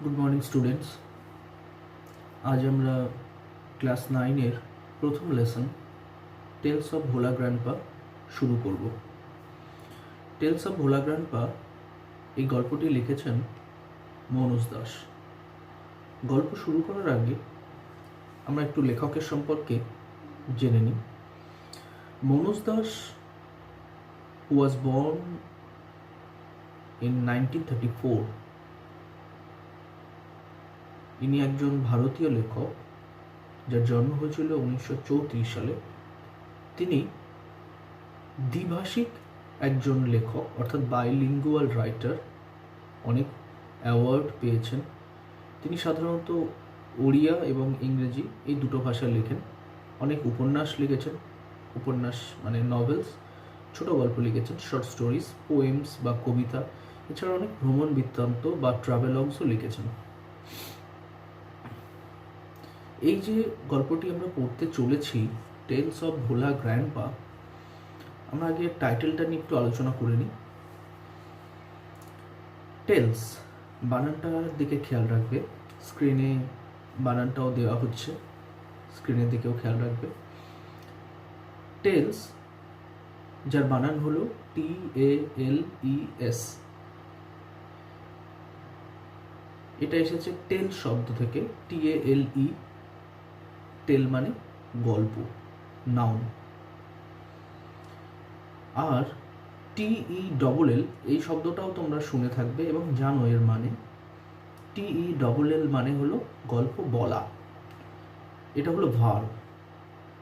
Good morning students. আজ আমরা class 9-এর প্রথম lesson tales of Bhola grandpa শুরু করব। টেলস অফ ভোলা গ্র্যান্ডপা এই গল্পটি লিখেছেন মনোজ দাস। গল্প শুরু করার আগে আমরা একটু লেখকের সম্পর্কে জেনে নিই। Manoj Das was born in 1934। ইনি একজন ভারতীয় লেখক যার জন্ম হয়েছিল 1934 সালে। তিনি দ্বিভাষিক একজন লেখক, অর্থাৎ বাইলিঙ্গুয়াল রাইটার। অনেক অ্যাওয়ার্ড পেয়েছেন। তিনি সাধারণত ওড়িয়া এবং ইংরেজি এই দুটো ভাষায় লেখেন। অনেক উপন্যাস লিখেছেন, উপন্যাস মানে নভেলস, ছোট গল্প লিখেছেন, শর্ট স্টোরিজ, পোয়েমস বা কবিতা, এছাড়া অনেক ভ্রমণ বৃত্তান্ত বা ট্রাভেলগসও লিখেছেন। এই যে গল্পটি আমরা পড়তে চলেছি, টেলস অফ ভোলা গ্র্যান্ডপা, আমরা আগে টাইটেলটা নিয়ে একটু আলোচনা করে নিই। টেলস, বানানটার দিকে খেয়াল রাখবে। স্ক্রিনে বানানটাও দেওয়া হচ্ছে, স্ক্রিনের দিকেও খেয়াল রাখবে। টেলস, যার বানান হলো TALES। এটা এসেছে টেল শব্দ থেকে, TALE। টেল মানে গল্প, নাউন। আর TELL এই শব্দটাও তোমরা শুনে থাকবে এবং জানো এর মানে। TELL মানে হলো গল্প বলা, এটা হলো ভার্ব।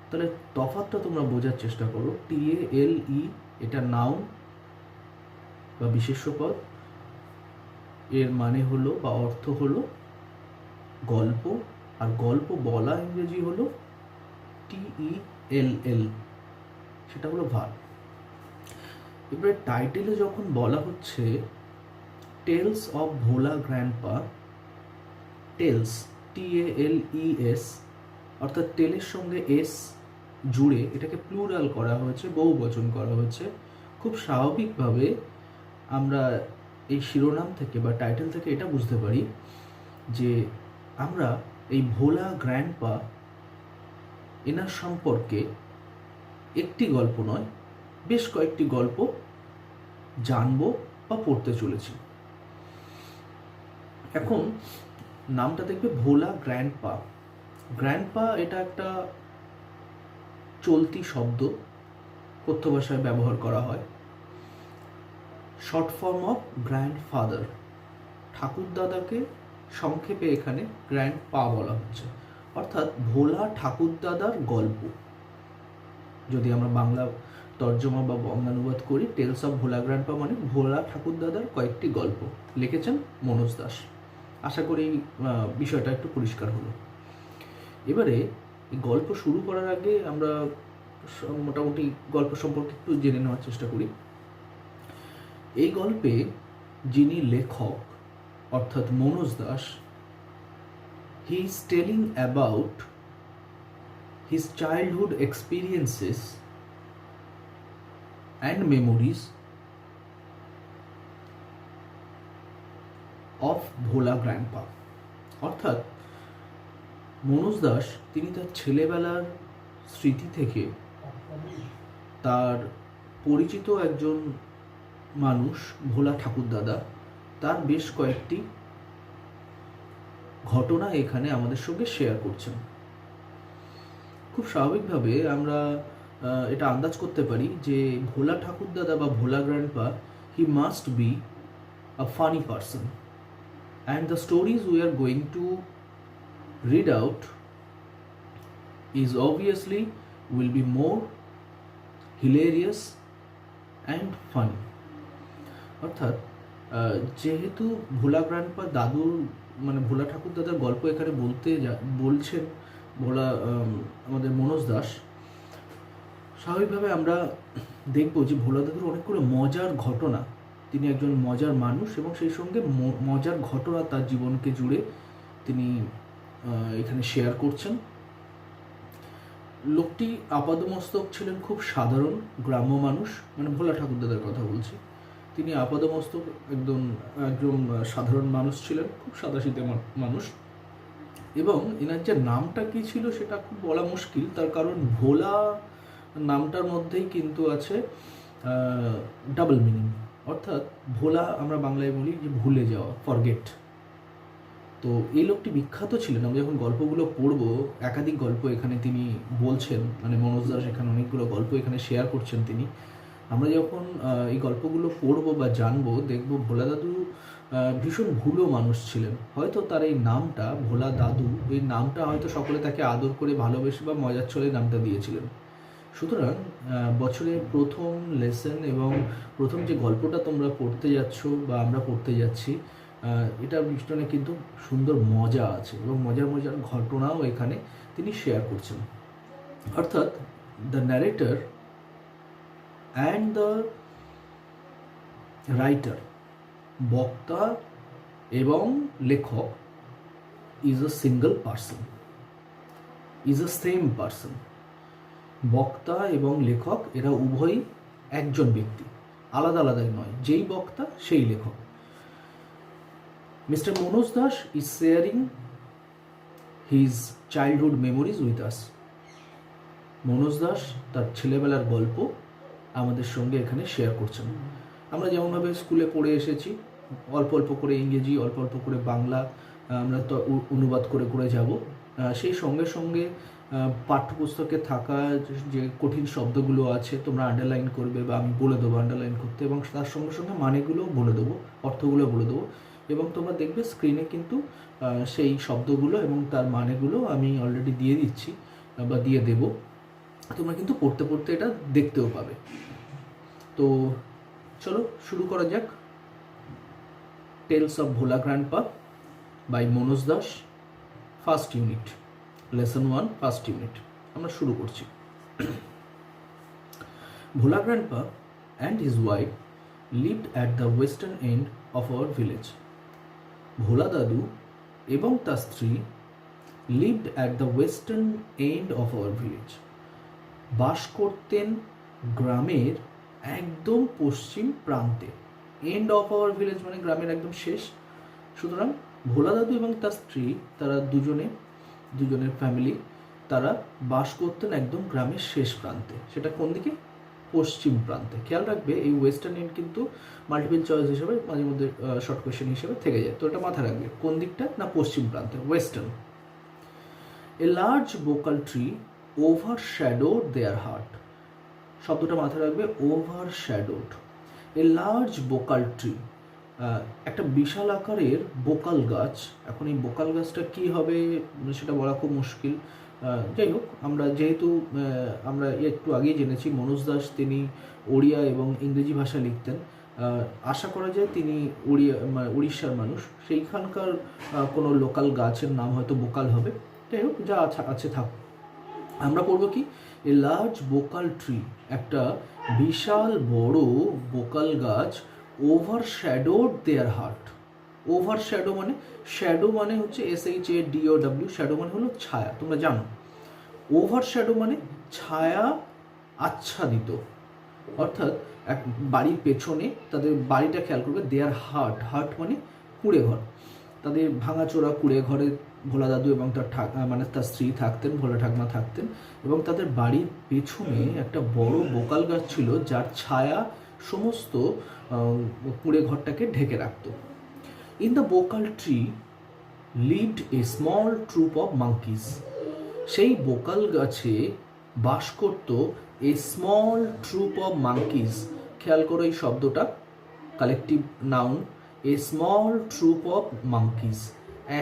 তাহলে তফাৎটা তোমরা বোঝার চেষ্টা করো। TALE এটা নাউন বা বিশেষ্য পদ, এর মানে হলো বা অর্থ হলো গল্প, আর গল্প বলা ইংরেজি হলো TELL, সেটা হলো ভার্ব। এবারে টাইটেলে যখন বলা হচ্ছে tales of Bhola grandpa, tales TALES, অর্থাৎ টেলের সঙ্গে এস জুড়ে এটাকে প্লুরাল করা হয়েছে, বহুবচন করা হয়েছে। খুব স্বাভাবিকভাবে আমরা এই শিরোনাম থেকে বা টাইটেল থেকে এটা বুঝতে পারি যে আমরা এই ভোলা গ্র্যান্ডপা এনার সম্পর্কে একটি গল্প নয়, বেশ কয়েকটি গল্প জানবো বা পড়তে চলেছি। এখন নামটা দেখবে ভোলা গ্র্যান্ডপা। গ্র্যান্ডপা এটা একটা চলতি শব্দ, কথ্য ভাষায় ব্যবহার করা হয়। Short form of grandfather. ঠাকুরদাদাকে সংক্ষেপে এখানে গ্র্যান্ডপা বলা হচ্ছে, অর্থাৎ ভোলা ঠাকুরদাদার গল্প। যদি আমরা বাংলা তর্জমা বা বঙ্গানুবাদ করি, টেলস অফ ভোলা গ্র্যান্ডপা মানে ভোলা ঠাকুরদাদার কয়েকটি গল্প। লিখেছেন মনোজ দাস। আশা করি বিষয়টা একটু পরিষ্কার হলো। এবারে এই গল্প শুরু করার আগে আমরা মোটামুটি গল্প সম্পর্কে একটু জেনে নেওয়ার চেষ্টা করি। এই গল্পে যিনি লেখক অর্থাৎ Manoj Das, he is telling about his childhood experiences and memories of Bhola grandpa. অর্থাৎ মনোজ দাস তিনি তার ছেলেবেলার স্মৃতি থেকে তার পরিচিত একজন মানুষ ভোলা ঠাকুরদাদা, তার বেশ কয়েকটি ঘটনা এখানে আমাদের সঙ্গে শেয়ার করছেন। খুব স্বাভাবিকভাবে আমরা এটা আন্দাজ করতে পারি যে ভোলা ঠাকুরদাদা বা Bhola grandpa, he must be a funny person, and the stories we are going to read out is obviously will be more hilarious and funny. অর্থাৎ যেহেতু ভোলা গ্র্যান্ডপা দাদুর মানে ভোলা ঠাকুরদাদার গল্প এখানে বলছেন ভোলা আমাদের মনোজ দাস, স্বাভাবিকভাবে আমরা দেখব যে ভোলা দাদুর অনেকগুলো মজার ঘটনা। তিনি একজন মজার মানুষ এবং সেই সঙ্গে মজার ঘটনা তার জীবনকে জুড়ে তিনি এখানে শেয়ার করছেন। লোকটি আপাদমস্তক ছিলেন খুব সাধারণ গ্রাম্য মানুষ, মানে ভোলা ঠাকুরদাদার কথা বলছি। তিনি আপাদমস্তক একদম একদম সাধারণ মানুষ ছিলেন, খুব সাদাসিধে মানুষ। এবং এনার যে নামটা কী ছিল সেটা খুব বলা মুশকিল, তার কারণ ভোলা নামটার মধ্যেই কিন্তু আছে ডাবল মিনিং, অর্থাৎ ভোলা আমরা বাংলায় বলি যে ভুলে যাওয়া, ফরগেট। তো এই লোকটি বিখ্যাত ছিলেন। আমরা যখন গল্পগুলো পড়বো, একাধিক গল্প এখানে তিনি বলছেন, মানে মনোজ দাস এখানে অনেকগুলো গল্প এখানে শেয়ার করছেন তিনি। আমরা যখন এই গল্পগুলো পড়বো বা জানবো, দেখবো ভোলা দাদু ভীষণ ভুলো মানুষ ছিলেন। হয়তো তার এই নামটা ভোলা দাদু, এই নামটা হয়তো সকলে তাকে আদর করে ভালোবেসে বা মজার ছলে নামটা দিয়েছিলেন। সুতরাং বছরের প্রথম লেসন এবং প্রথম যে গল্পটা তোমরা পড়তে যাচ্ছ বা আমরা পড়তে যাচ্ছি, এটার পিছনে কিন্তু সুন্দর মজা আছে এবং মজার মজার ঘটনাও এখানে তিনি শেয়ার করছেন। অর্থাৎ the narrator and the writer, বক্তা এবং লেখক, is a single person, is a same person. বক্তা এবং লেখক এরা উভয়ই একজন ব্যক্তি, আলাদা আলাদাই নয়, যেই বক্তা সেই লেখক। Mister Manoj Das is sharing his childhood memories with us. Manoj Das তার ছেলেবেলার গল্প আমাদের সঙ্গে এখানে শেয়ার করছেন। আমরা যেমনভাবে স্কুলে পড়ে এসেছি, অল্প অল্প করে ইংরেজি, অল্প অল্প করে বাংলা আমরা তো অনুবাদ করে করে যাব, সেই সঙ্গে সঙ্গে পাঠ্যপুস্তকে থাকা যে কঠিন শব্দগুলো আছে তোমরা আন্ডারলাইন করবে বা আমি বলে দেবো আন্ডারলাইন করতে, এবং তার সঙ্গে সঙ্গে মানেগুলোও বলে দেবো, অর্থগুলো বলে দেবো। এবং তোমরা দেখবে স্ক্রিনে কিন্তু সেই শব্দগুলো এবং তার মানেগুলো আমি অলরেডি দিয়ে দিচ্ছি বা দিয়ে দেব, তোমরা কিন্তু পড়তে পড়তে এটা দেখতেও পাবে। তো চলো শুরু করা যাক। Tales of Bhola grandpa by Manoj Das, first unit, lesson 1, first unit আমরা শুরু করছি। Bhola grandpa and his wife lived at the western end of our village. ভোলা দাদু এবং তার স্ত্রী lived at the western end of our village, বাস করতেন গ্রামের একদম পশ্চিম প্রান্তে। এন্ড অফ আওয়ার ভিলেজ মানে গ্রামের একদম শেষ। সুতরাং ভোলা দাদু এবং তার স্ত্রী, তারা দুজনের ফ্যামিলি, তারা বাস করতেন একদম গ্রামের শেষ প্রান্তে। সেটা কোন দিকে? পশ্চিম প্রান্তে। খেয়াল রাখবে এই ওয়েস্টার্ন এন্ড কিন্তু মাল্টিপল চয়েস হিসেবে মাঝে মধ্যে শর্ট কোয়েশ্চেন হিসেবে থেকে যায়, তো এটা মাথায় রাখবে কোন দিকটা না পশ্চিম প্রান্তে, western. A large bakul tree overshadowed their heart, শব্দটা মাথায় রাখবে, overshadowed. A large bakul tree, একটা বিশাল আকারের বোকাল গাছ। এখন এই বোকাল গাছটা কী হবে সেটা বলা খুব মুশকিল। যাই হোক, আমরা যেহেতু আমরা একটু আগেই জেনেছি মনোজ দাস তিনি ওড়িয়া এবং ইংরেজি ভাষা লিখতেন, আশা করা যায় তিনি উড়িষ্যার মানুষ, সেইখানকার কোনো লোকাল গাছের নাম হয়তো বোকাল হবে। যাই হোক, যা আছে থাক। আমরা পড়বো কি? এ লার্জ বোকাল ট্রি, একটা বিশাল বড় বোকাল গাছ, ওভারশ্যাডোড দেয়ার হার্ট। ওভারশ্যাডো মানে, শ্যাডো মানে হচ্ছে SHADOW, শ্যাডো মানে হলো ছায়া, তোমরা জানো। ওভারশ্যাডো মানে ছায়া আচ্ছাদিত, অর্থাৎ এক বাড়ির পেছনে তাদের বাড়িটা খেয়াল করবে, দেয়ার হার্ট মানে কুঁড়ে ঘর, তাদের ভাঙাচোরা কুঁড়ে ঘরে ভোলা দাদু এবং তার স্ত্রী থাকতেন, ভোলা ঠাকমা থাকতেন, এবং তাদের বাড়ির পেছনে একটা বড় বোকাল গাছ ছিল যার ছায়া সমস্ত কুঁড়ে ঘরটাকে ঢেকে রাখত। In the bakul tree lived a small troop of monkeys, সেই বোকাল গাছে বাস করত a small troop of monkeys. খেয়াল করো এই শব্দটা, collective noun, a small troop of monkeys,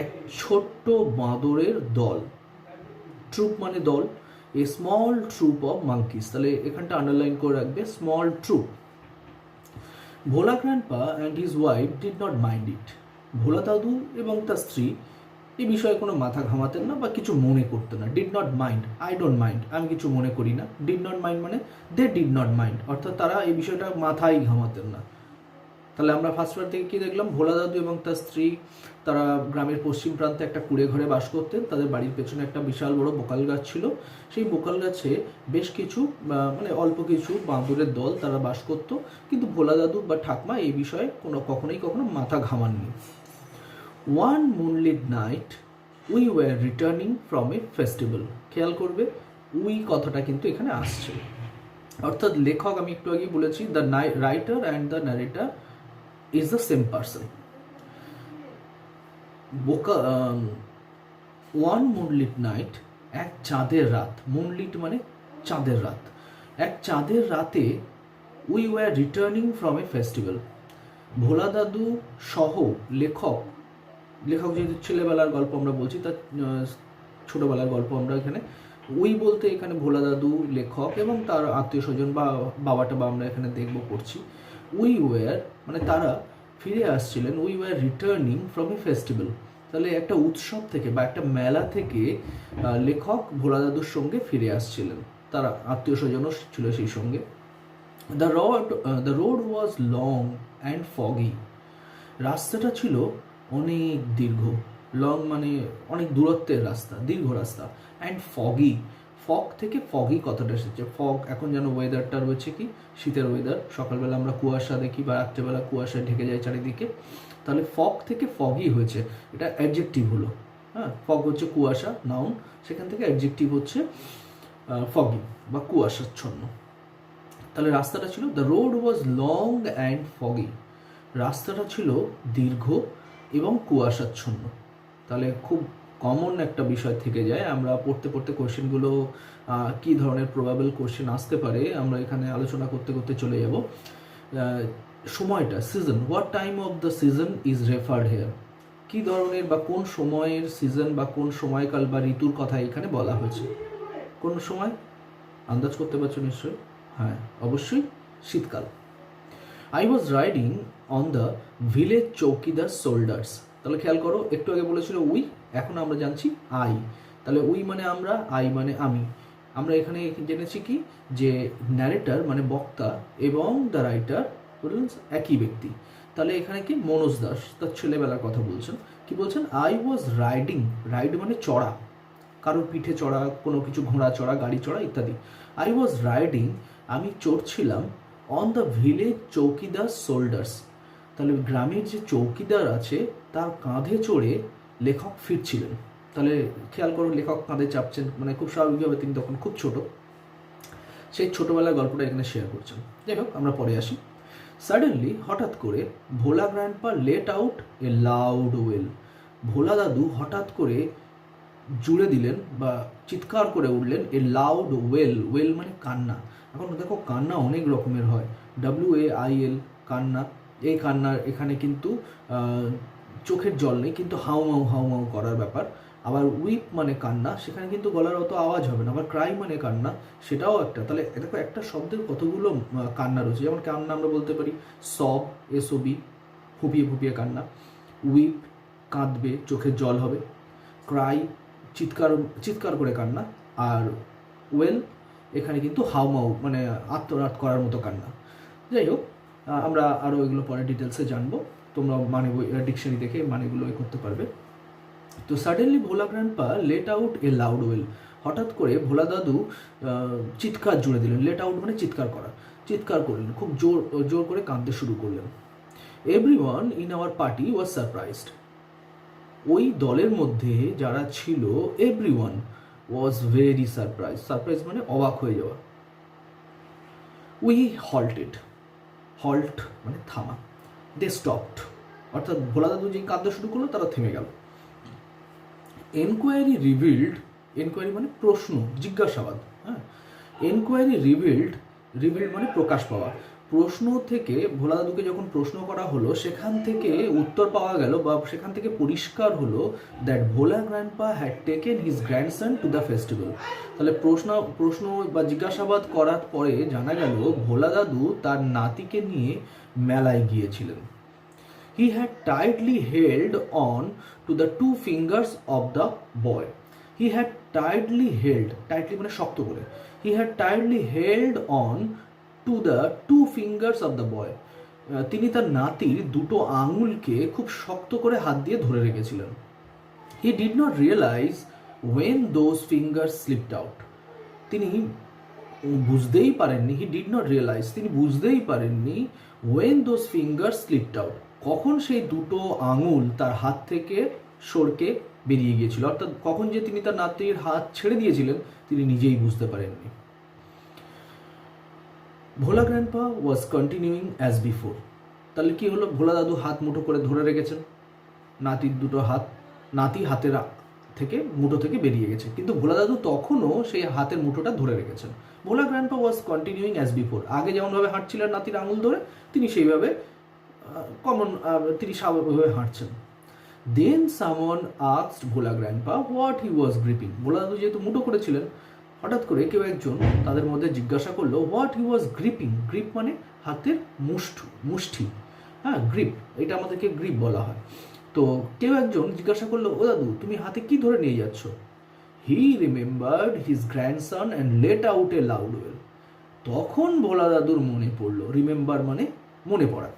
এক ছোট্ট বাঁদরের দল। ট্রুপ মানে দল, a small troop of monkeys, তাহলে এখানটা আন্ডারলাইন করে রাখবে, small troop. Bhola grandpa and his wife did not mind it, Bhola দাদু এবং তার স্ত্রী এই বিষয়ে কোনো মাথা ঘামাতেন না বা কিছু মনে করতেন না। Did not mind, I don't mind, আমি কিছু মনে করি না। ডিড নট মাইন্ড মানে দে ডিড নট মাইন্ড, অর্থাৎ তারা এই বিষয়টা মাথায় ঘামাতেন না। তাহলে আমরা ফার্স্ট পার্ট থেকে কি দেখলাম, ভোলা দাদু এবং তার স্ত্রী তারা গ্রামের পশ্চিম প্রান্তে একটা কুড়ে ঘরে বাস করতেন। তাদের বাড়ির পেছনে একটা বিশাল বড় বোকাল গাছ ছিল। সেই বোকাল গাছে বেশ কিছু মানে অল্প কিছু বাঁদরের দল তারা বাস করত, কিন্তু ভোলা দাদু বা ঠাকমা এই বিষয়ে কখনো মাথা ঘামাননি। One moonlit night we were returning from a festival. খেয়াল করবে উই কথাটা কিন্তু এখানে আসছে, অর্থাৎ লেখক, আমি একটু আগে বলেছি, the writer and the narrator is the same person. One moonlit night, এক চাঁদের রাত, মুনলিট মানে চাঁদের রাত, এক চাঁদের রাতে we were returning from a festival. Bhola দাদু সহ লেখক যেহেতু ছেলেবেলার গল্প আমরা বলছি, তার ছোটবেলার গল্প আমরা এখানে উই বলতে এখানে ভোলা দাদু, লেখক এবং তার আত্মীয় স্বজন বা বাবাটা বা আমরা এখানে দেখব করছি। উই ওয়ার মানে তারা ফিরে আসছিলেন, we were returning from a festival. তাহলে একটা উৎসব থেকে বা একটা মেলা থেকে লেখক ভোলা দাদুর সঙ্গে ফিরে আসছিলেন, তারা আত্মীয় স্বজনও ছিল সেই সঙ্গে। The road was long and foggy. রাস্তাটা ছিল অনেক দীর্ঘ, লং মানে অনেক দূরত্বের রাস্তা, দীর্ঘ রাস্তা, অ্যান্ড ফগি, ফগ থেকে ফগি কথাটা এসেছে। ফগ এখন যেন ওয়েদারটা রয়েছে কি শীতের ওয়েদার, সকালবেলা আমরা কুয়াশা দেখি বা রাত্রেবেলা কুয়াশায় ঢেকে যায় চারিদিকে, তাহলে ফগ থেকে ফগি হয়েছে, এটা অ্যাডজেক্টিভ হলো। হ্যাঁ, ফগ হচ্ছে কুয়াশা নাউন, সেখান থেকে অ্যাডজেক্টিভ হচ্ছে ফগি বা কুয়াশাচ্ছন্ন। তাহলে রাস্তাটা ছিল, the road was long and foggy, রাস্তাটা ছিল দীর্ঘ এবং কুয়াশাচ্ছন্ন। তাহলে খুব কমন একটা বিষয় থেকে যায়, আমরা পড়তে পড়তে কোশ্চেনগুলো কী ধরনের প্রবাবল কোশ্চেন আসতে পারে আমরা এখানে আলোচনা করতে করতে চলে যাব। সময়টা, season, what time of the season is referred here, কী ধরনের বা কোন সময়ের সিজন বা কোন সময়কাল বা ঋতুর কথা এখানে বলা হয়েছে। কোন সময় আন্দাজ করতে পারছো নিশ্চয়ই? হ্যাঁ, অবশ্যই শীতকাল। I was riding on the village চৌকিদার শোল্ডার্স। তাহলে খেয়াল করো, একটু আগে বলেছিল উই, এখন আমরা জানছি আই। তাহলে উই মানে আমরা, আই মানে আমি। আমরা এখানে জেনেছি কি যে ন্যারেটার মানে বক্তা এবং দ্য রাইটার একই ব্যক্তি। তাহলে এখানে কি মনোজ দাস তার ছেলেবেলার কথা বলছেন। কি বলছেন? আই ওয়াজ রাইডিং, রাইড মানে চড়া, কারোর পিঠে চড়া, কোনো কিছু ঘোড়া চড়া, গাড়ি চড়া ইত্যাদি। আই ওয়াজ রাইডিং, আমি চড়ছিলাম, অন দ্য ভিলেজ চৌকিদার শোল্ডার্স, তাহলে গ্রামের যে চৌকিদার আছে তার কাঁধে চড়ে লেখক ফিরছিলেন। তাহলে খেয়াল করো, লেখক কাঁধে চাপছেন, মানে খুব স্বাভাবিকভাবে তিনি তখন খুব ছোট, সেই ছোটোবেলার গল্পটা এখানে শেয়ার করছেন। যাই হোক, আমরা পরে আসি। সাডেনলি, হঠাৎ করে, Bhola grandpa let out a loud wail, Bhola দাদু হঠাৎ করে জুড়ে দিলেন বা চিৎকার করে উঠলেন, এ লাউড ওয়েল, ওয়েল মানে কান্না। এখন দেখো কান্না অনেক রকমের হয়, WAIL কান্না, এই কান্নার এখানে কিন্তু চোখের জল নেই, কিন্তু হাউমাউ করার ব্যাপার। আবার উইপ মানে কান্না, সেখানে কিন্তু গলার অত আওয়াজ হবে না। আবার ক্রাই মানে কান্না, সেটাও একটা। তাহলে দেখো একটা শব্দের কতগুলো কান্না রয়েছে। যেমন কান্না আমরা বলতে পারি সব, SOB, ফুপিয়ে কান্না। উইপ কাঁদবে, চোখের জল হবে। ক্রাই চিৎকার করে কান্না। আর ওয়েল এখানে কিন্তু হাউমাউ মানে আত্মনাদ করার মতো কান্না। যাই হোক, আমরা আরও এগুলো পরে ডিটেলসে জানবো, তোমরা মানে ডিকশনারি দেখে মানেগুলো করতে পারবে। তো suddenly Bhola grandpa let out a loud well, হঠাৎ করে ভোলা দাদু চিৎকার জুড়ে দিলেন। লেট আউট মানে চিৎকার করা, চিৎকার করলেন, খুব জোর করে কাঁদতে শুরু করলেন। Everyone in our party was surprised, ওই দলের মধ্যে যারা ছিল, everyone was very surprise, surprise মানে অবাক হয়ে যাওয়া। উই হল্টেড, হল্ট মানে থামা, দে স্টপড, অর্থাৎ ভোলা দাদু যেই কাঁদতে শুরু করলো তারা থেমে গেল। এনকোয়ারি রিভিল্ড, এনকোয়ারি মানে প্রশ্ন, জিজ্ঞাসাবাদ। হ্যাঁ, এনকোয়ারি রিভিল্ড মানে প্রকাশ পাওয়া। প্রশ্ন থেকে ভোলা দাদুকে যখন প্রশ্ন করা হলো, সেখান থেকে উত্তর পাওয়া গেল বা সেখান থেকে পরিষ্কার হলো that Bhola grandpa had taken his grandson two the festival. তাহলে প্রশ্ন বা জিজ্ঞাসাবাদ করার পরে জানা গেল ভোলা দাদু তার নাতিকে নিয়ে মেলায় গিয়েছিলেন। He had tightly held on to the two fingers of the boy. He had tightly মানে শক্ত করে। He had tightly held on to the two fingers of the boy. তিনি তার নাতির দুটো আঙুলকে খুব শক্ত করে হাত দিয়ে ধরে রেখেছিলেন। He did not realise when those fingers slipped out. তিনি বুঝতেই পারেননি, হি ডিড নট রিয়েলাইজ, তিনি বুঝতেই পারেননি when those fingers slipped out, কখন সেই দুটো আঙুল তার হাত থেকে সরকে বেরিয়ে গিয়েছিল, অর্থাৎ কখন যে তিনি তার নাতির হাত ছেড়ে দিয়েছিলেন তিনি নিজেই বুঝতে পারেননি। Bhola grandpa was continuing as before. তাহলে কি হলো, ভোলা দাদু হাত মুঠো করে ধরে রেখেছেন, নাতির দুটো হাত, নাতি হাতের থেকে মুঠো থেকে বেরিয়ে গেছে, কিন্তু ভোলা দাদু তখনও সেই হাতের মুঠোটা ধরে রেখেছেন। Bhola grandpa was continuing as before, আগে যেমনভাবে হাঁটছিলেন নাতির আঙুল ধরে, তিনি সেইভাবে তিনি স্বাভাবিকভাবে হাঁটছেন। Then someone asked Bhola grandpa what he was gripping. Bhola দাদু যেহেতু মুঠো করেছিলেন, হঠাৎ করে কেউ একজন তাদের মধ্যে জিজ্ঞাসা করলো what he was gripping. Grip মানে হাতের মুষ্টি, হ্যাঁ গ্রিপ, এটা আমাদেরকে গ্রিপ বলা হয়। তো কেউ একজন জিজ্ঞাসা করলো, ও দাদু তুমি হাতে কি ধরে নিয়ে যাচ্ছ? হি remembered his grandson and let out a loud well. তখন ভোলা দাদুর মনে পড়লো, রিমেম্বার মানে মনে পড়া,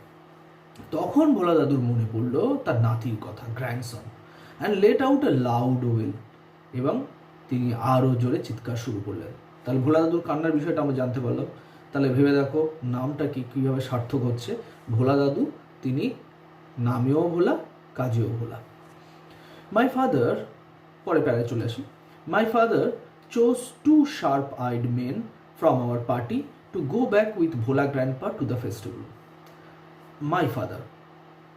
তখন ভোলা দাদুর মনে পড়লো তার নাতির কথা, grandson, and let out a loud well, এবং তিনি আরও জোরে চিৎকার শুরু করলেন। তাহলে ভোলা দাদুর কান্নার বিষয়টা আমরা জানতে পারলাম। তাহলে ভেবে দেখো নামটা কীভাবে সার্থক হচ্ছে। ভোলা দাদু তিনি নামেও ভোলা, কাজেও ভোলা। মাই ফাদার, পরে প্যারায় চলে আসি। My father chose 2 sharp-eyed men from our party to go back with Bhola Grandpa to the festival. My father,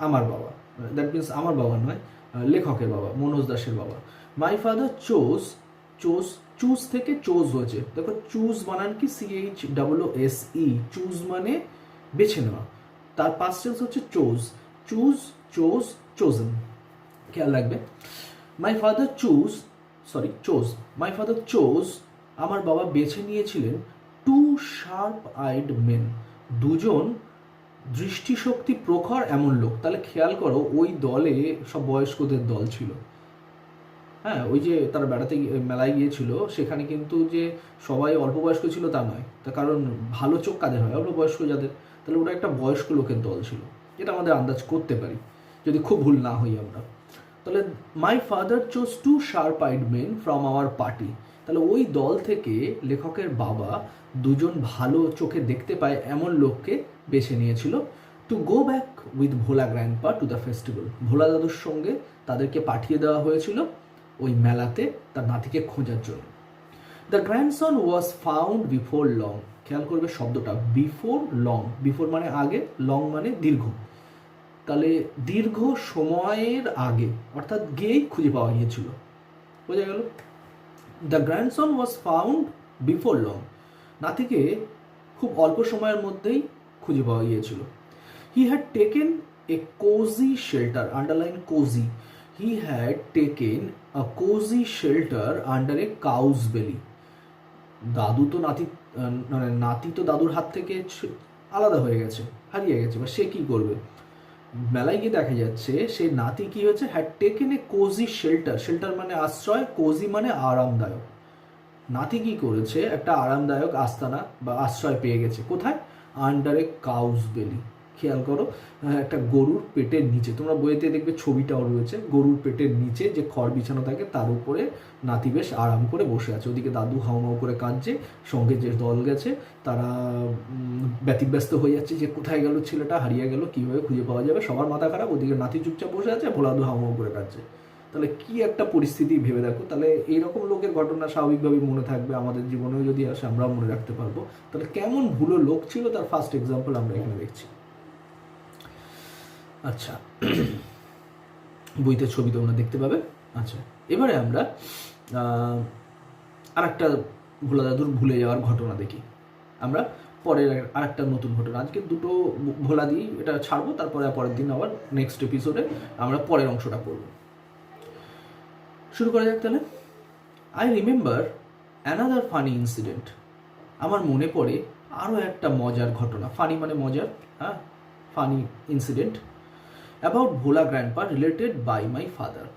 আমার বাবা, দ্যাট মিনস আমার বাবা নয়, লেখকের বাবা, মনোজ দাসের বাবা। মাই ফাদার চুজ থেকে চোজ হয়েছে, দেখো চুজ বানান কি CHOOSE, চুজ মানে বেছে নেওয়া, তার পাস্ট টেন্স হচ্ছে চোজেন, খেয়াল রাখবে। মাই ফাদার চোজ, আমার বাবা বেছে নিয়েছিলেন 2 sharp-eyed men, দুজন দৃষ্টিশক্তি প্রখর এমন লোক। তাহলে খেয়াল করো ওই দলে সব বয়স্কদের দল ছিল, হ্যাঁ, ওই যে তারা বেড়াতে মেলায় গিয়েছিল সেখানে কিন্তু যে সবাই অল্প বয়স্ক ছিল তা নয়, তার কারণ ভালো চোখ কাদের হয়, অল্প বয়স্ক যাদের, তাহলে ওটা একটা বয়স্ক লোকের দল ছিল, এটা আমাদের আন্দাজ করতে পারি যদি খুব ভুল না হই আমরা। তাহলে my father chose 2 sharp-eyed men from our party, তাহলে ওই দল থেকে লেখকের বাবা দুজন ভালো চোখে দেখতে পায় এমন লোককে বেছে নিয়েছিল, to go back with Bhola grandpa to the festival, Bhola দাদুর সঙ্গে তাদেরকে পাঠিয়ে দেওয়া হয়েছিল ওই মেলাতে তার নাতিকে খোঁজার জন্য। The grandson was found before long, খেয়াল করবে শব্দটা, বিফোর লং, বিফোর মানে আগে, লং মানে দীর্ঘ, তাহলে দীর্ঘ সময়ের আগে, অর্থাৎ গিয়েই খুঁজে পাওয়া গিয়েছিল, বোঝা গেল। The grandson was found before long, নাতিকে খুব অল্প সময়ের মধ্যেই খুঁজে পাওয়া গিয়েছিল। He had taken a cosy shelter, underline cosy, he had taken a cosy shelter under a cow's belly. দাদু তো নাতি তো দাদুর হাত থেকে আলাদা হয়ে গেছে, হারিয়ে গেছে, বা সে কি করবে, মেলায় গিয়ে দেখা যাচ্ছে সে নাতি কি হয়েছে, had taken a cosy shelter, shelter মানে আশ্রয়, কোজি মানে আরামদায়ক, নাতি কি করেছে একটা আরামদায়ক আস্তানা বা আশ্রয় পেয়ে গেছে, কোথায়, আন্ডার এ কাউজ বেলি, খেয়াল করো একটা গরুর পেটের নিচে, তোমরা বইতে দেখবে ছবিটাও রয়েছে, গরুর পেটের নিচে যে খড় বিছানো থাকে তার উপরে নাতি বেশ আরাম করে বসে আছে, ওদিকে দাদু হাউমাউ করে কাঁদছে, সঙ্গে যে দল গেছে তারা ব্যতিব্যস্ত হয়ে যাচ্ছে যে কোথায় গেল ছেলেটা, হারিয়ে গেল, কীভাবে খুঁজে পাওয়া যাবে, সবার মাথা খারাপ, ওদিকে নাতি চুপচাপ বসে আছে, ভোলা দাদু হাউমাউ করে কাঁদছে। তাহলে কি একটা পরিস্থিতি ভেবে দেখো। তাহলে এইরকম লোকের ঘটনা স্বাভাবিকভাবেই মনে থাকবে, আমাদের জীবনেও যদি আসে আমরাও মনে রাখতে পারবো। তাহলে কেমন ভুলো লোক ছিল তার ফার্স্ট এক্সাম্পল আমরা এখানে দেখছি। আচ্ছা, বইতে ছবি তোমরা দেখতে পাবে। আচ্ছা, এবারে আমরা আরেকটা ভোলা দাদুর ভুলে যাওয়ার ঘটনা দেখি। আমরা পরের আরেকটা নতুন ঘটনা, আজকে দুটো ভোলা দিই এটা ছাড়বো, তারপরে পরের দিন আবার নেক্সট এপিসোডে আমরা পরের অংশটা পড়ব। শুরু করা যাক তাহলে। I remember another funny incident, আমার মনে পড়ে আরও একটা মজার ঘটনা, ফানি মানে মজার, হ্যাঁ, funny incident about Bhola grandpa related by my father.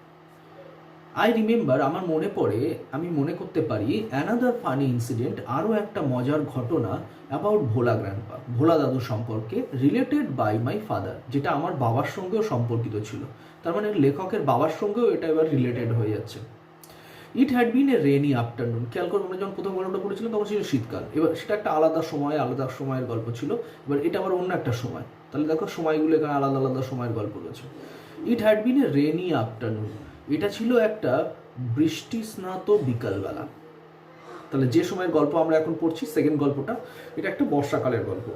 I remember, আমার মনে পড়ে, আমি মনে করতে পারি, অ্যানাদার ফানি ইনসিডেন্ট, আরও একটা মজার ঘটনা অ্যাবাউট ভোলা গ্র্যান্ডপা, ভোলা দাদু সম্পর্কে, রিলেটেড বাই মাই ফাদার, যেটা আমার বাবার সঙ্গেও সম্পর্কিত ছিল। তার মানে লেখকের বাবার সঙ্গেও এটা এবার রিলেটেড হয়ে যাচ্ছে। It had been a rainy afternoon, খেয়াল করে আমরা যখন প্রথম গল্পটা পড়েছিলাম তখন ছিল শীতকাল, এবার সেটা একটা আলাদা সময়, আলাদা সময়ের গল্প ছিল, এবার এটা আবার অন্য একটা সময়। তাহলে দেখো সময়গুলো এখানে আলাদা আলাদা সময়ের গল্প রয়েছে। It had been a rainy afternoon, এটা ছিল একটা বৃষ্টি স্নাত বিকালবেলা। তাহলে যে সময়ের গল্প আমরা এখন পড়ছি, সেকেন্ড গল্পটা, এটা একটা বর্ষাকালের গল্প,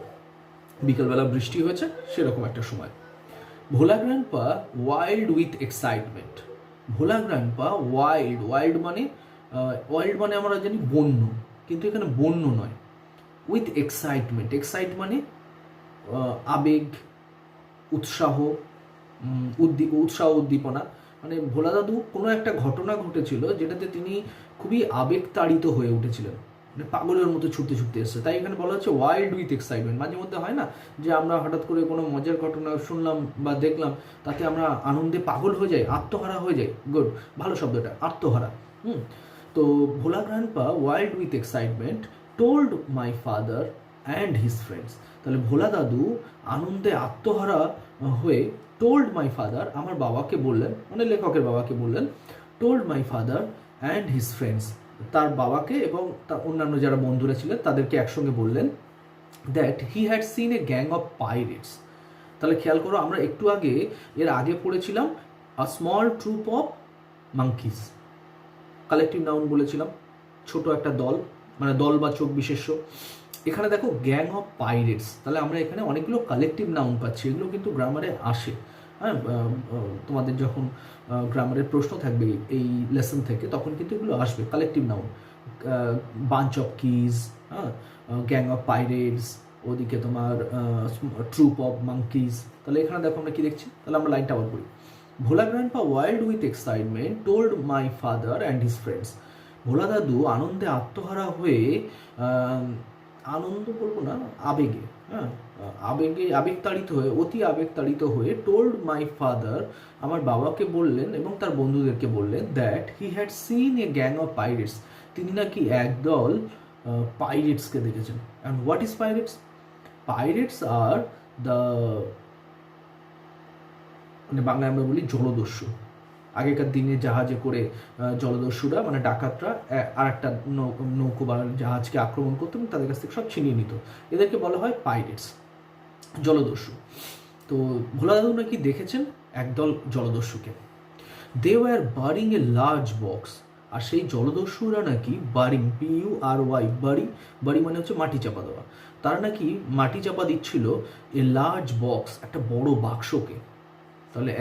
বিকালবেলা বৃষ্টি হয়েছে সেরকম একটা সময়। Bhola grandpa wild with excitement, Bhola grandpa wild, wild মানে আমরা জানি বন্য, কিন্তু এখানে বন্য নয়, উইথ এক্সাইটমেন্ট, এক্সাইট মানে আবেগ, উৎসাহ, উৎসাহ উদ্দীপনা, মানে ভোলা দাদু কোনো একটা ঘটনা ঘটেছিল যেটাতে তিনি খুবই আবেগতাড়িত হয়ে উঠেছিলেন, মানে পাগলের মতো ছুটতে ছুটতে এসছে, তাই এখানে বলা হচ্ছে ওয়াইল্ড উইথ এক্সাইটমেন্ট। মাঝে মধ্যে হয় না যে আমরা হঠাৎ করে কোনো মজার ঘটনা শুনলাম বা দেখলাম, তাতে আমরা আনন্দে পাগল হয়ে যাই, আত্মহারা হয়ে যাই, গুড, ভালো শব্দটা, আত্মহারা। তো Bhola grandpa wild with excitement told my father and his friends, তাহলে ভোলা দাদু আনন্দে আত্মহারা হয়ে টোল্ড মাই ফাদার, আমার বাবাকে বললেন, মানে লেখকের বাবাকে বললেন, told my father and his friends, তার বাবাকে এবং তার অন্যান্য যারা বন্ধুরা ছিলেন তাদেরকে একসঙ্গে বললেন, that he had seen a gang of pirates. তাহলে খেয়াল করো, আমরা একটু আগে এর আগে পড়েছিলাম a small troop of monkeys, collective noun বলেছিলাম, ছোট একটা দল, মানে দলবাচক বিশেষ্য। এখানে দেখো গ্যাং অফ পাইরেটস, তাহলে আমরা এখানে অনেকগুলো কালেকটিভ নাউন পাচ্ছি, এগুলো কিন্তু গ্রামারে আসে। হ্যাঁ, তোমাদের যখন গ্রামারের প্রশ্ন থাকবে এই লেসন থেকে, তখন কিন্তু এগুলো আসবে, collective noun, bunch of keys, হ্যাঁ, গ্যাং অফ পাইরেটস, ওদিকে তোমার ট্রুপ অফ মাঙ্কিজ। তাহলে এখানে দেখো আমরা কি দেখছি, তাহলে আমরা লাইনটা আবার পড়ি। Bhola grandpa wild with excitement told my father and his friends, Bhola দাদু আনন্দে আত্মহারা হয়ে, আনন্দ বলবো না, আবেগে, হ্যাঁ, আবেগতাড়িত হয়ে, অতি আবেগতাড়িত হয়ে, টোল্ড মাই ফাদার, আমার বাবাকে বললেন এবং তার বন্ধুদেরকে বললেন, that he had seen a gang of pirates, তিনি নাকি একদল পাইরেটসকে দেখেছেন। And what is pirates? Pirates are the, মানে বাংলায় আমরা বলি জলদস্যু। আগেকার দিনে জাহাজে করে জলদস্যুরা, মানে ডাকাতরা আর একটা নৌকো বা জাহাজকে আক্রমণ করতো এবং তাদের কাছ থেকে সব ছিনিয়ে নিত, এদেরকে বলা হয় পাইরেটস, জলদস্যু। তো ভোলা দাদু নাকি দেখেছেন একদল জলদস্যুকে। They were burying a large box, আর সেই জলদস্যুরা নাকি বারিং, PURY, বাড়ি মানে হচ্ছে মাটি চাপা দেওয়া, তারা নাকি মাটি চাপা দিচ্ছিল এ লার্জ বক্স, একটা বড় বাক্সকে। তাহলে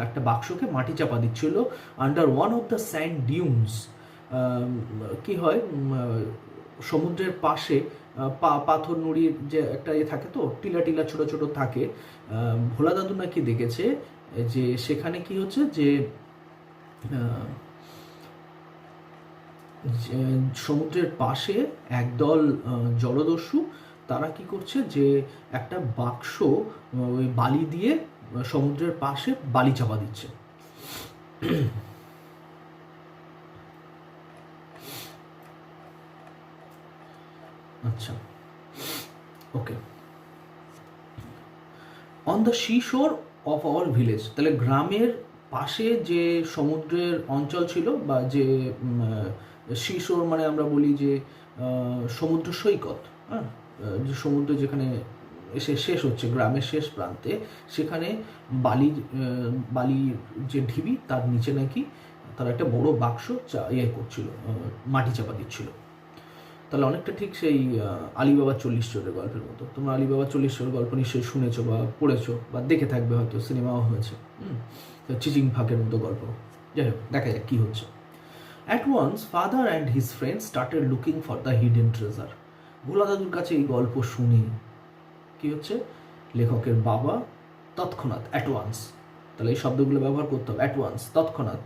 একটা বাক্সকে মাটি চাপা দিচ্ছিল under one of the sand dunes. কি হয়, সমুদ্রের পাশে পাথর নুড়ির যে একটা থাকে, তো টিলা টিলা ছোট ছোট থাকে। ভোলা দাদু নাকি দেখেছে যে সেখানে কি হচ্ছে, যে সমুদ্রের পাশে একদল জলদস্যু, তারা কি করছে, যে একটা বাক্স ওই বালি দিয়ে সমুদ্রের পাশে বালি চাপা দিচ্ছে। আচ্ছা, okay. On the sea shore of our village, তাহলে গ্রামের পাশে যে সমুদ্রের অঞ্চল ছিল, বা যে সি শোর মানে আমরা বলি যে সমুদ্র সৈকত, হ্যাঁ, যে সমুদ্র যেখানে এসে শেষ হচ্ছে, গ্রামের শেষ প্রান্তে, সেখানে বালির যে ঢিবি, তার নিচে নাকি তারা একটা বড় বাক্স করছিল, মাটি চাপা দিচ্ছিল। তাহলে অনেকটা ঠিক সেই আলিবাবা 40 চোরের গল্পের মতো। তোমরা আলিবাবা 40 চোরের গল্প নিশ্চয়ই শুনেছো বা পড়েছো বা দেখে থাকবে, হয়তো সিনেমাও হয়েছে, চিচিং ফাঁকের মতো গল্প। যাই হোক, দেখা যাক কী হচ্ছে। At once father and his friends started looking for the hidden treasure. Bhola দাদুর কাছে এই গল্প শুনে কি হচ্ছে, লেখকের বাবা তৎক্ষণাৎ, অ্যাট ওয়ান্স, তাহলে এই শব্দগুলো ব্যবহার করতে হবে, অ্যাট ওয়ান্স, তৎক্ষণাৎ,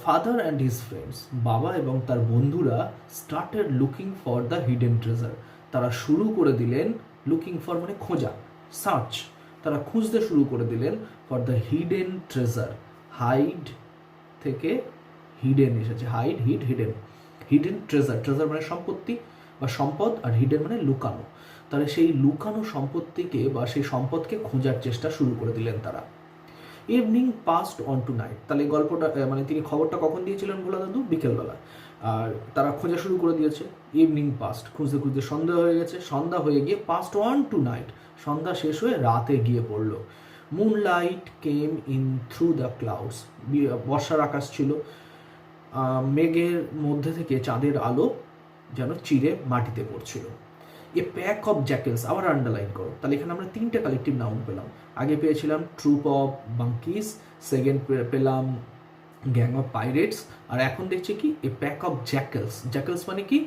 ফাদার অ্যান্ড হিজ ফ্রেন্ডস, বাবা এবং তার বন্ধুরা, started looking for the hidden treasure, তারা শুরু করে দিলেন, লুকিং ফর মানে খোঁজা, সার্চ, তারা খুঁজতে শুরু করে দিলেন, for the hidden treasure, hide থেকে হিডেন এসেছে, hide, hidden. Hidden treasure, treasure মানে সম্পত্তি বা সম্পদ, আর হিডেন মানে লুকানো। তাহলে সেই লুকানো সম্পত্তিকে বা সেই সম্পদকে খোঁজার চেষ্টা শুরু করে দিলেন তারা। Evening passed on to night, তাহলে গল্পটা মানে তিনি খবরটা কখন দিয়েছিলেন ভোলা দাদু? বিকেলবেলা। আর তারা খোঁজা শুরু করে দিয়েছে। ইভিনিং পাস্ট, খুঁজতে খুঁজতে সন্ধ্যা হয়ে গেছে, সন্ধ্যা হয়ে গিয়ে পাস্ট অন টু নাইট, সন্ধ্যা শেষ হয়ে রাতে গিয়ে পড়লো। Moonlight came in through the clouds, বর্ষার আকাশ ছিল, মেঘের মধ্যে থেকে চাঁদের আলো যেন চিরে মাটিতে পড়ছিল। এ প্যাক অফ জ্যাকেলস, আবার আন্ডারলাইন করো, তাহলে এখানে আমরা তিনটে কালেকটিভ নাউন পেলাম। আগে পেয়েছিলাম ট্রুপ অফ বাঙ্কিস, সেকেন্ড পেলাম গ্যাং অফ পাইরেটস, আর এখন দেখছি কি এ প্যাক অফ জ্যাকেলস। জ্যাকেলস মানে কি?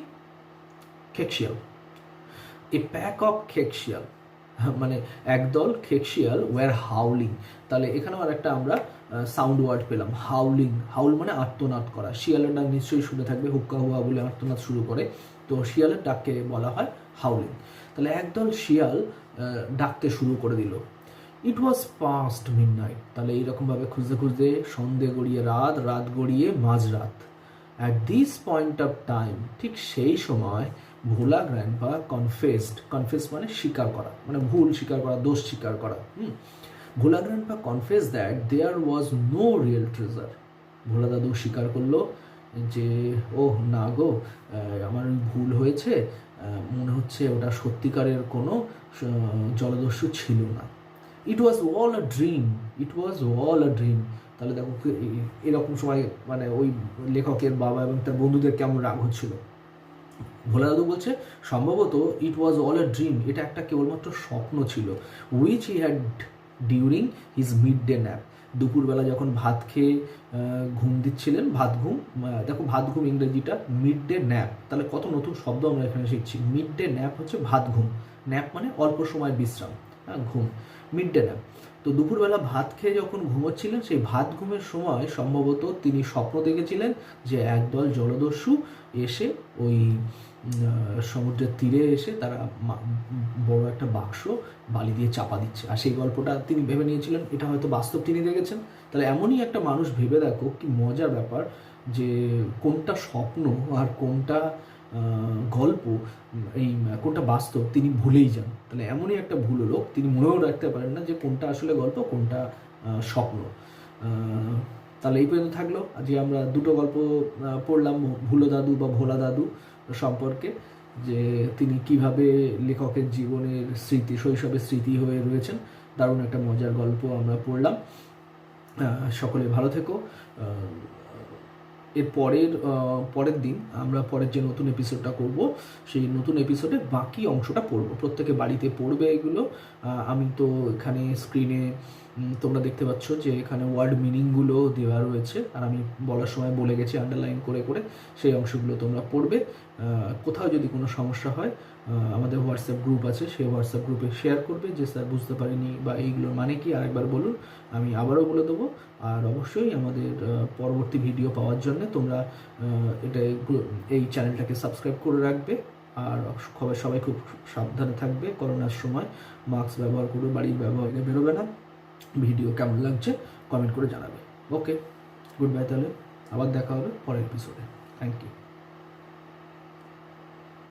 খেকশিয়াল। এ প্যাক অফ খেকশিয়াল মানে একদল খেকশিয়াল ওয়ার হাউলিং, তাহলে এখানেও আর একটা আমরা সাউন্ড ওয়ার্ড পেলাম, হাউলিং। হাউল মানে আর্তনাদ করা। শিয়ালের ডাক নিশ্চয়ই শুনে থাকবে, হুক্কা হুয়া বলে আর্তনাদ শুরু করে, তো শিয়ালের ডাককে বলা হয় হাউলিং। তাহলে একদল শিয়াল ডাকতে শুরু করে দিল। ইট ওয়াজ পাস্ট মিডনাইট, তাহলে এইরকমভাবে খুঁজতে খুঁজতে সন্ধে গড়িয়ে রাত, রাত গড়িয়ে মাঝরাত। At this point of time, ঠিক সেই সময় ভোলা গ্র্যান্ডপা কনফেসড, কনফেস মানে স্বীকার করা, মানে ভুল স্বীকার করা, দোষ স্বীকার করা। Bhola grandpa confess that there was no real treasure. Bhola দাদু স্বীকার করলো যে ওহ না গো, আমার ভুল হয়েছে, মনে হচ্ছে ওটা সত্যিকারের কোনো জলদস্যু ছিল না। It was all a dream, it was all a dream. তাহলে দেখো এরকম সময় মানে ওই লেখকের বাবা এবং তার বন্ধুদের কেমন রাগ হচ্ছিল। ভোলা দাদু বলছে সম্ভবত ইট ওয়াজ অল আ ড্রিম, এটা একটা কেবলমাত্র স্বপ্ন ছিল, which he had during his mid day nap. দুপুরবেলা যখন ভাত খেয়ে ঘুম দিচ্ছিলেন, ভাত ঘুম, দেখো ভাত ঘুম ইংরেজিটা মিড ডে ন্যাপ, তাহলে কত নতুন শব্দ আমরা এখানে শিখছি। মিড ডে ন্যাপ হচ্ছে ভাত ঘুম, ন্যাপ মানে অল্প সময় বিশ্রাম, হ্যাঁ ঘুম, মিড ডে ন্যাপ। তো দুপুরবেলা ভাত খেয়ে যখন ঘুমোচ্ছিলেন, সেই ভাত ঘুমের সময় সম্ভবত তিনি স্বপ্ন দেখেছিলেন যে একদল জলদস্যু এসে ওই সমুদ্রের তীরে এসে তারা বড় একটা বাক্স বালি দিয়ে চাপা দিচ্ছে, আর সেই গল্পটা তিনি ভেবে নিয়েছিলেন এটা হয়তো বাস্তব তিনি দেখেছেন। তাহলে এমনই একটা মানুষ, ভেবে দেখো কি মজার ব্যাপার যে কোনটা স্বপ্ন আর কোনটা গল্প, এই কোনটা বাস্তব তিনি ভুলেই যান। তাহলে এমনই একটা ভুল লোক, তিনি মনেও রাখতে পারেন না যে কোনটা আসলে গল্প কোনটা স্বপ্ন। তাহলে এই পর্যন্ত থাকলো। আজকে আমরা দুটো গল্প পড়লাম ভুলো দাদু বা ভোলা দাদু সম্পর্কে, যে তিনি কিভাবে লেখকের জীবনের স্মৃতি, শৈশবের স্মৃতি হয়ে রয়েছেন। দারুণ একটা মজার গল্প আমরা পড়লাম। সকলে ভালো থেকো। এর পরের দিন আমরা পরের যে নতুন এপিসোডটা করব, সেই নতুন এপিসোডের বাকি অংশটা পড়ব। প্রত্যেকে বাড়িতে পড়বে এগুলো। আমি তো এখানে স্ক্রিনে তোমরা দেখতে পাচ্ছ যে এখানে ওয়ার্ড মিনিংগুলো দেওয়া রয়েছে, আর আমি বলার সময় বলে গেছি আন্ডারলাইন করে করে, সেই অংশগুলো তোমরা পড়বে। কোথাও যদি কোনো সমস্যা হয় আমাদের হোয়াটসঅ্যাপ গ্রুপ আছে, সেই হোয়াটসঅ্যাপ গ্রুপে শেয়ার করবে যে স্যার বুঝতে পারিনি বা এইগুলোর মানে কি আরেকবার বলুন, আমি আবারও বলে দেবো। আর অবশ্যই আমাদের পরবর্তী ভিডিও পাওয়ার জন্য তোমরা এই চ্যানেলটাকে সাবস্ক্রাইব করে রাখবে। আর সবাই খুব সাবধানে থাকবে, করোনার সময় মাস্ক ব্যবহার করে বাড়ির ব্যবহারে বেরোবে না। ভিডিও কেমন লাগছে কমেন্ট করে জানাবে। ওকে, গুড বাই, তাহলে আবার দেখা হবে পরের এপিসোডে। Thank you.